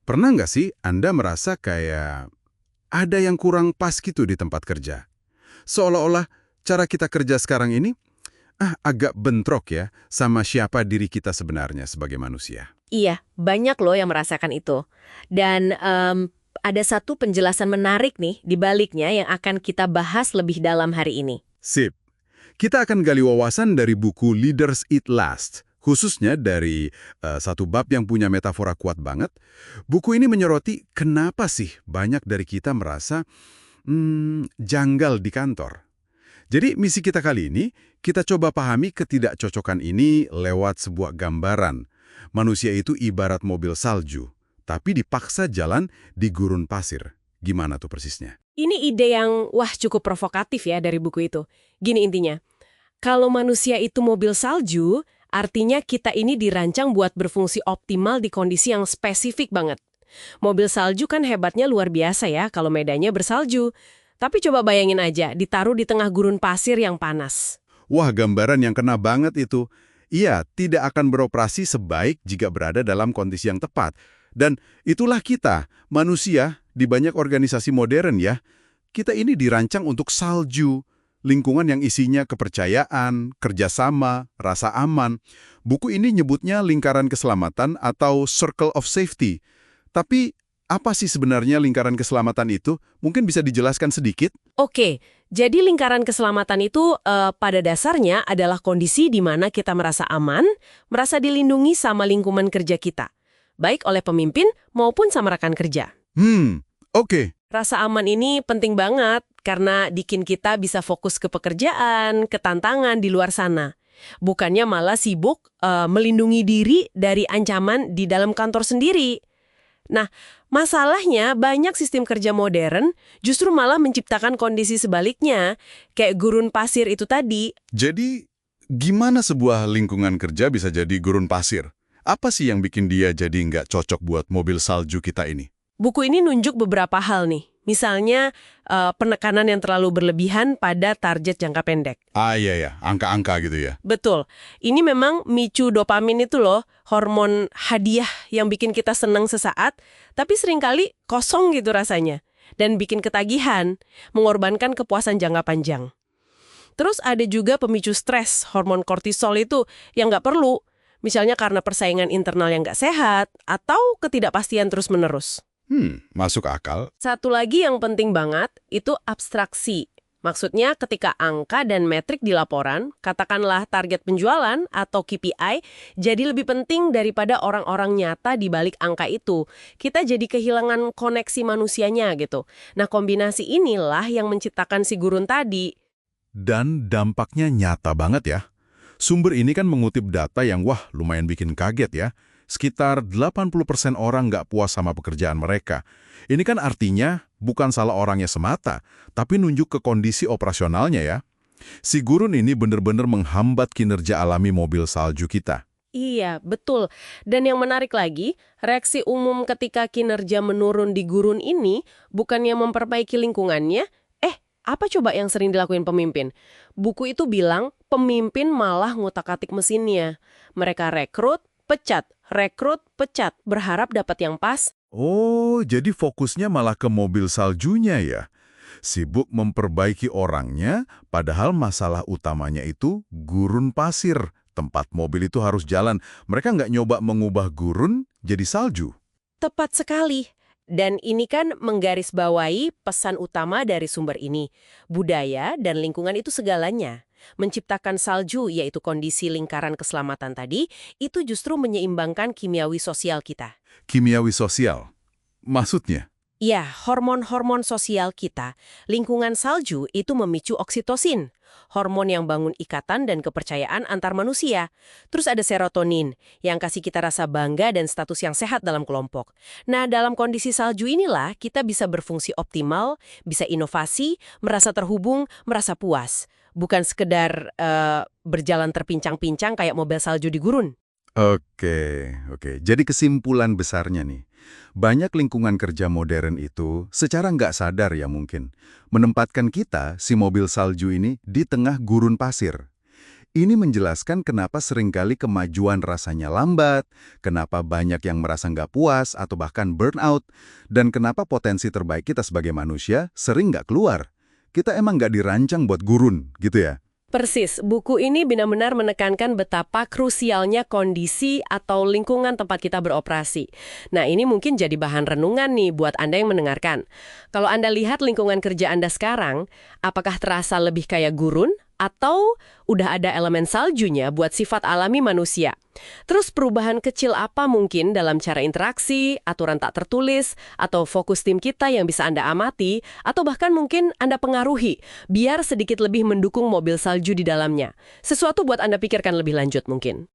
Pernah nggak sih Anda merasa kayak ada yang kurang pas gitu di tempat kerja? Seolah-olah cara kita kerja sekarang ini agak bentrok ya sama siapa diri kita sebenarnya sebagai manusia. Iya, banyak loh yang merasakan itu. Dan ada satu penjelasan menarik nih di baliknya yang akan kita bahas lebih dalam hari ini. Sip. Kita akan gali wawasan dari buku Leaders Eat Last, khususnya dari satu bab yang punya metafora kuat banget. Buku ini menyoroti kenapa sih banyak dari kita merasa janggal di kantor. Jadi misi kita kali ini, kita coba pahami ketidakcocokan ini lewat sebuah gambaran. Manusia itu ibarat mobil salju, tapi dipaksa jalan di gurun pasir. Gimana tuh persisnya? Ini ide yang, wah, cukup provokatif ya dari buku itu. Gini intinya, kalau manusia itu mobil salju, artinya kita ini dirancang buat berfungsi optimal di kondisi yang spesifik banget. Mobil salju kan hebatnya luar biasa ya kalau medannya bersalju. Tapi coba bayangin aja, ditaruh di tengah gurun pasir yang panas. Wah, gambaran yang kena banget itu. Iya, tidak akan beroperasi sebaik jika berada dalam kondisi yang tepat. Dan itulah kita, manusia, di banyak organisasi modern ya. Kita ini dirancang untuk salju, lingkungan yang isinya kepercayaan, kerjasama, rasa aman. Buku ini nyebutnya lingkaran keselamatan atau circle of safety. Tapi apa sih sebenarnya lingkaran keselamatan itu? Mungkin bisa dijelaskan sedikit? Oke, jadi lingkaran keselamatan itu pada dasarnya adalah kondisi di mana kita merasa aman, merasa dilindungi sama lingkungan kerja kita, baik oleh pemimpin maupun sama rekan kerja. Oke. Rasa aman ini penting banget karena bikin kita bisa fokus ke pekerjaan, ke tantangan di luar sana. Bukannya malah sibuk melindungi diri dari ancaman di dalam kantor sendiri. Nah, masalahnya banyak sistem kerja modern justru malah menciptakan kondisi sebaliknya, kayak gurun pasir itu tadi. Jadi, gimana sebuah lingkungan kerja bisa jadi gurun pasir? Apa sih yang bikin dia jadi nggak cocok buat mobil salju kita ini? Buku ini nunjuk beberapa hal nih. Misalnya, penekanan yang terlalu berlebihan pada target jangka pendek. Iya ya, angka-angka gitu ya. Betul. Ini memang micu dopamin itu loh, hormon hadiah yang bikin kita senang sesaat, tapi seringkali kosong gitu rasanya. Dan bikin ketagihan, mengorbankan kepuasan jangka panjang. Terus ada juga pemicu stres, hormon kortisol itu yang nggak perlu. Misalnya karena persaingan internal yang nggak sehat, atau ketidakpastian terus-menerus. Masuk akal. Satu lagi yang penting banget, itu abstraksi. Maksudnya ketika angka dan metrik di laporan, katakanlah target penjualan atau KPI, jadi lebih penting daripada orang-orang nyata di balik angka itu. Kita jadi kehilangan koneksi manusianya gitu. Nah, kombinasi inilah yang menciptakan si gurun tadi. Dan dampaknya nyata banget ya. Sumber ini kan mengutip data yang lumayan bikin kaget ya. Sekitar 80% orang nggak puas sama pekerjaan mereka. Ini kan artinya bukan salah orangnya semata, tapi nunjuk ke kondisi operasionalnya ya. Si gurun ini benar-benar menghambat kinerja alami mobil salju kita. Iya, betul. Dan yang menarik lagi, reaksi umum ketika kinerja menurun di gurun ini bukannya memperbaiki lingkungannya, apa coba yang sering dilakuin pemimpin? Buku itu bilang pemimpin malah ngutak-atik mesinnya. Mereka rekrut, pecat, berharap dapat yang pas. Oh, jadi fokusnya malah ke mobil saljunya ya? Sibuk memperbaiki orangnya, padahal masalah utamanya itu gurun pasir. Tempat mobil itu harus jalan. Mereka nggak nyoba mengubah gurun jadi salju. Tepat sekali. Dan ini kan menggarisbawahi pesan utama dari sumber ini. Budaya dan lingkungan itu segalanya. Menciptakan salju, yaitu kondisi lingkaran keselamatan tadi, itu justru menyeimbangkan kimiawi sosial kita. Kimiawi sosial? Maksudnya? Ya, hormon-hormon sosial kita. Lingkungan salju itu memicu oksitosin, hormon yang bangun ikatan dan kepercayaan antar manusia. Terus ada serotonin, yang kasih kita rasa bangga dan status yang sehat dalam kelompok. Nah, dalam kondisi salju inilah kita bisa berfungsi optimal, bisa inovasi, merasa terhubung, merasa puas. Bukan sekedar berjalan terpincang-pincang kayak mobil salju di gurun. Oke. Jadi kesimpulan besarnya nih, banyak lingkungan kerja modern itu secara nggak sadar ya mungkin, menempatkan kita, si mobil salju ini, di tengah gurun pasir. Ini menjelaskan kenapa seringkali kemajuan rasanya lambat, kenapa banyak yang merasa nggak puas atau bahkan burnout, dan kenapa potensi terbaik kita sebagai manusia sering nggak keluar. Kita emang nggak dirancang buat gurun, gitu ya? Persis, buku ini benar-benar menekankan betapa krusialnya kondisi atau lingkungan tempat kita beroperasi. Nah, ini mungkin jadi bahan renungan nih buat Anda yang mendengarkan. Kalau Anda lihat lingkungan kerja Anda sekarang, apakah terasa lebih kayak gurun? Atau udah ada elemen saljunya buat sifat alami manusia? Terus perubahan kecil apa mungkin dalam cara interaksi, aturan tak tertulis, atau fokus tim kita yang bisa Anda amati, atau bahkan mungkin Anda pengaruhi, biar sedikit lebih mendukung mobil salju di dalamnya. Sesuatu buat Anda pikirkan lebih lanjut mungkin.